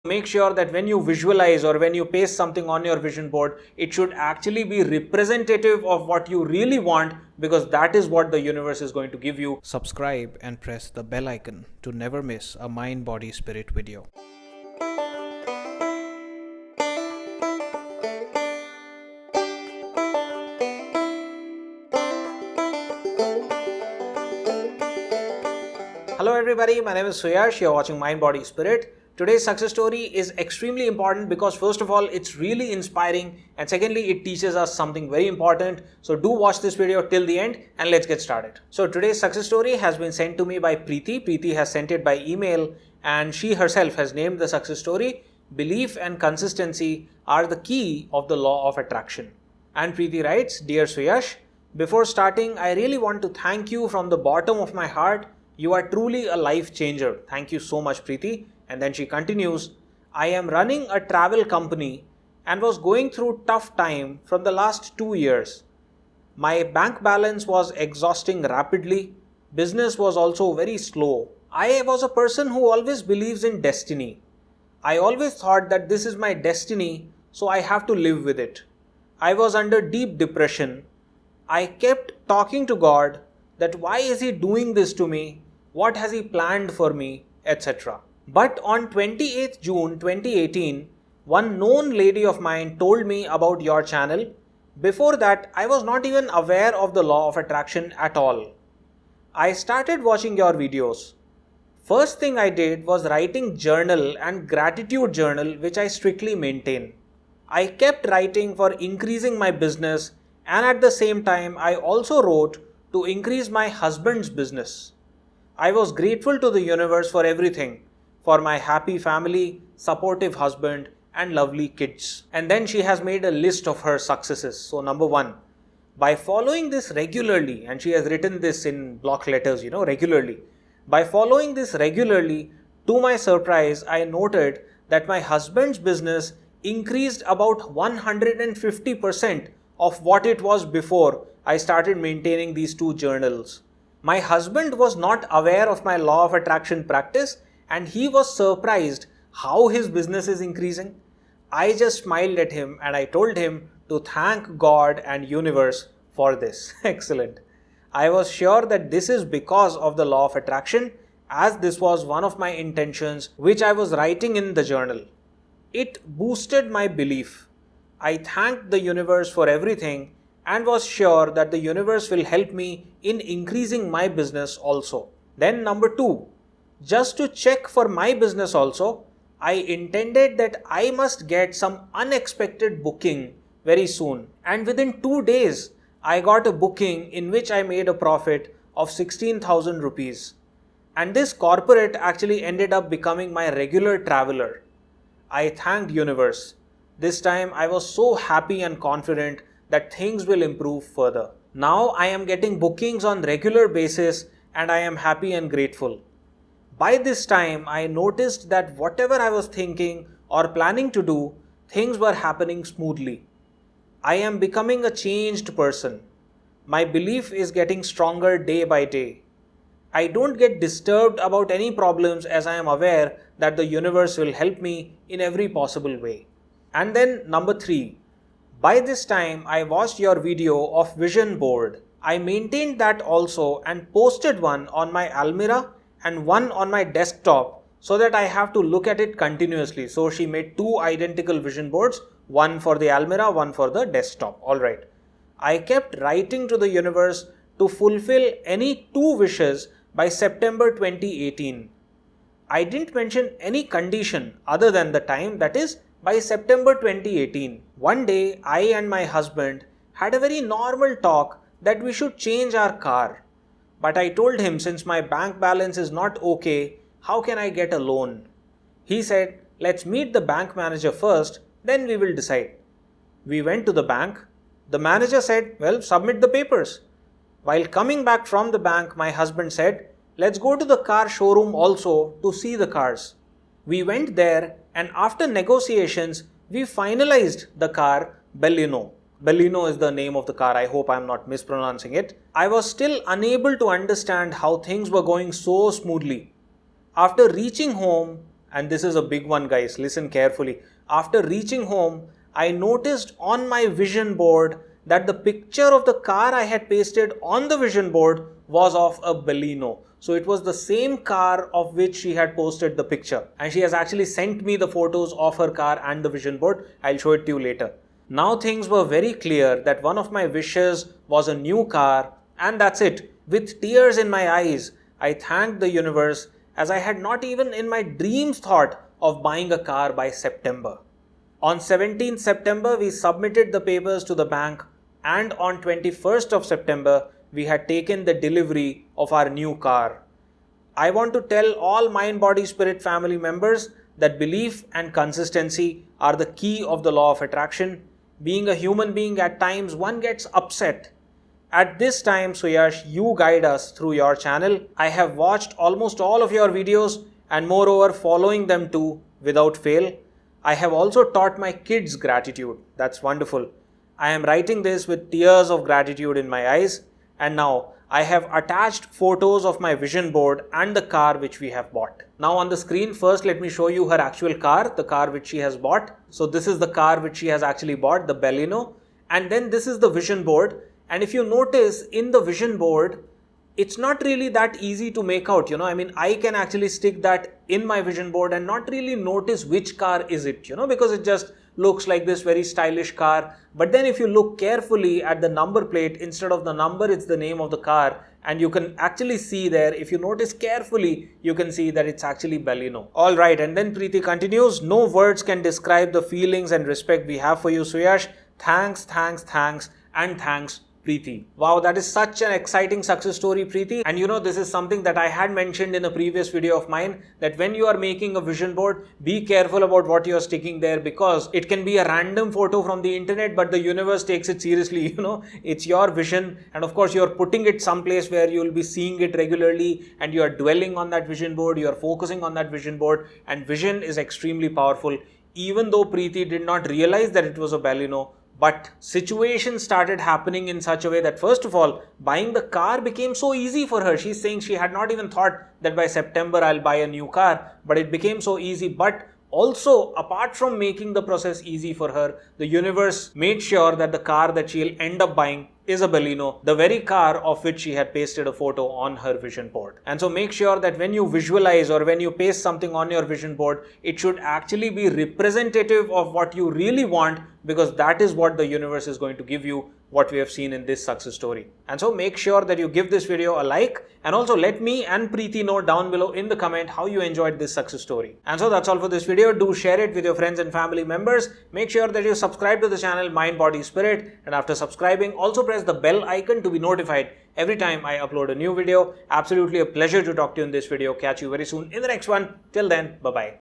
Make sure that when you visualize or when you paste something on your vision board, it should actually be representative of what you really want, because that is what the universe is going to give you. Subscribe and press the bell icon to never miss a Mind Body Spirit video. Hello everybody, my name is Suyash, you're watching Mind Body Spirit. Today's success story is extremely important because first of all, it's really inspiring, and secondly, it teaches us something very important. So do watch this video till the end and let's get started. So today's success story has been sent to me by Preeti. Preeti has sent it by email and she herself has named the success story, "Belief and consistency are the key of the law of attraction." And Preeti writes, "Dear Suyash, before starting, I really want to thank you from the bottom of my heart. You are truly a life changer." Thank you so much, Preeti. And then she continues, "I am running a travel company and was going through tough time from the last 2 years. My bank balance was exhausting rapidly. Business was also very slow. I was a person who always believes in destiny. I always thought that this is my destiny, so I have to live with it. I was under deep depression. I kept talking to God that why is He doing this to me? What has He planned for me? Etc. But on 28th June 2018, one known lady of mine told me about your channel. Before that, I was not even aware of the law of attraction at all. I started watching your videos. First thing I did was writing journal and gratitude journal, which I strictly maintain. I kept writing for increasing my business, and at the same time I also wrote to increase my husband's business. I was grateful to the universe for everything, for my happy family, supportive husband and lovely kids." And then she has made a list of her successes. So number 1, by following this regularly, and she has written this in block letters, regularly. By following this regularly, to my surprise, I noted that my husband's business increased about 150% of what it was before I started maintaining these 2 journals. My husband was not aware of my law of attraction practice and he was surprised how his business is increasing. I just smiled at him and I told him to thank God and universe for this. Excellent. I was sure that this is because of the law of attraction, as this was one of my intentions which I was writing in the journal. It boosted my belief. I thanked the universe for everything and was sure that the universe will help me in increasing my business also. Then number 2, just to check for my business also, I intended that I must get some unexpected booking very soon. And within 2 days, I got a booking in which I made a profit of 16,000 rupees. And this corporate actually ended up becoming my regular traveler. I thanked universe. This time I was so happy and confident that things will improve further. Now I am getting bookings on regular basis and I am happy and grateful. By this time, I noticed that whatever I was thinking or planning to do, things were happening smoothly. I am becoming a changed person. My belief is getting stronger day by day. I don't get disturbed about any problems as I am aware that the universe will help me in every possible way." And then number 3, by this time I watched your video of vision board. I maintained that also and posted one on my Almira and one on my desktop so that I have to look at it continuously. So she made 2 identical vision boards, one for the Almira, one for the desktop. Alright. I kept writing to the universe to fulfill any 2 wishes by September 2018. I didn't mention any condition other than the time, that is by September 2018. One day I and my husband had a very normal talk that we should change our car. But I told him since my bank balance is not okay, how can I get a loan? He said, "Let's meet the bank manager first, then we will decide." We went to the bank. The manager said, "Well, submit the papers." While coming back from the bank, my husband said, "Let's go to the car showroom also to see the cars." We went there and after negotiations, we finalized the car Baleno. Baleno is the name of the car. I hope I am not mispronouncing it. I was still unable to understand how things were going so smoothly. After reaching home, And this is a big one, guys. Listen carefully. After reaching home, I noticed on my vision board that the picture of the car I had pasted on the vision board was of a Baleno. So it was the same car of which she had posted the picture. And she has actually sent me the photos of her car and the vision board. I'll show it to you later. Now things were very clear that one of my wishes was a new car, and that's it. With tears in my eyes, I thanked the universe, as I had not even in my dreams thought of buying a car by September. On 17th September, we submitted the papers to the bank, and on 21st of September, we had taken the delivery of our new car. I want to tell all Mind Body Spirit family members that belief and consistency are the key of the law of attraction. Being a human being, at times one gets upset. At this time, Suyash, you guide us through your channel. I have watched almost all of your videos and moreover following them too without fail. I have also taught my kids gratitude. That's wonderful. I am writing this with tears of gratitude in my eyes. And now I have attached photos of my vision board and the car which we have bought. Now on the screen, first let me show you her actual car, the car which she has bought. So this is the car which she has actually bought, the Baleno. And then this is the vision board. And if you notice in the vision board, it's not really that easy to make out, I can actually stick that in my vision board and not really notice which car is it, because it just looks like this very stylish car. But then if you look carefully at the number plate, instead of the number, it's the name of the car. And you can actually see there, if you notice carefully, you can see that it's actually Baleno. Alright, and then Preeti continues, no words can describe the feelings and respect we have for you, Suyash. Thanks, and thanks, Preeti. Wow, that is such an exciting success story, Preeti. And this is something that I had mentioned in a previous video of mine, that when you are making a vision board, be careful about what you are sticking there, because it can be a random photo from the internet, but the universe takes it seriously. It's your vision, and of course you are putting it someplace where you will be seeing it regularly, and you are dwelling on that vision board, you are focusing on that vision board, and vision is extremely powerful. Even though Preeti did not realize that it was a Baleno, but situations started happening in such a way that, first of all, buying the car became so easy for her. She's saying she had not even thought that by September I'll buy a new car, but it became so easy. But also, apart from making the process easy for her, the universe made sure that the car that she'll end up buying is a Baleno, the very car of which she had pasted a photo on her vision board. And so make sure that when you visualize or when you paste something on your vision board, it should actually be representative of what you really want, because that is what the universe is going to give you, what we have seen in this success story. And so make sure that you give this video a like, and also let me and Preeti know down below in the comment how you enjoyed this success story. And so that's all for this video. Do share it with your friends and family members. Make sure that you subscribe to the channel Mind Body Spirit, and after subscribing, also press the bell icon to be notified every time I upload a new video. Absolutely a pleasure to talk to you in this video. Catch you very soon in the next one. Till then, bye-bye.